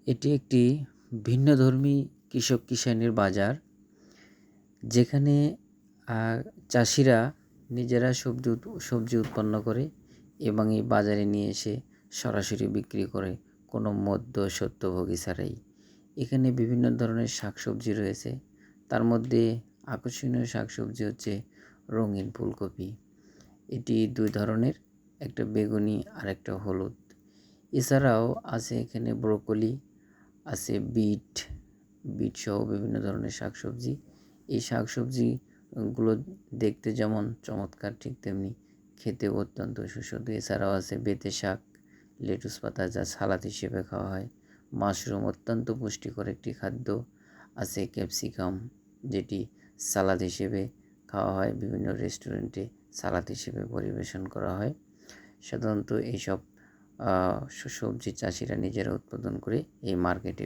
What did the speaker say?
এটি একটি ভিন্নধর্মী কৃষক কিষাণের বাজার, যেখানে চাষিরা নিজেরা সবজি উৎপন্ন করে এবং এই বাজারে নিয়ে এসে সরাসরি বিক্রি করে কোনো মধ্যস্বত্বভোগী ছাড়াই। এখানে বিভিন্ন ধরনের শাকসবজি রয়েছে, তার মধ্যে আকর্ষণীয় শাকসবজি হচ্ছে রঙিন ফুলকপি। এটি দুই ধরনের, একটা বেগুনি আর একটা হলুদ। এছাড়াও আছে এখানে ব্রোকলি, আছে বিট সহ বিভিন্ন ধরনের শাকসবজি। এই শাকসবজিগুলো দেখতে যেমন চমৎকার, ঠিক তেমনি খেতেও অত্যন্ত সুস্বাদু। এছাড়াও আছে বেতে শাক, লেটুস পাতা, যা সালাদ হিসেবে খাওয়া হয়। মাশরুম অত্যন্ত পুষ্টিকর একটি খাদ্য। আছে ক্যাপসিকাম, যেটি সালাদ হিসেবে খাওয়া হয়, বিভিন্ন রেস্টুরেন্টে সালাদ হিসেবে পরিবেশন করা হয়। সাধারণত এইসব সবজি চাষিরা নিজেরা উৎপাদন করে এই মার্কেটে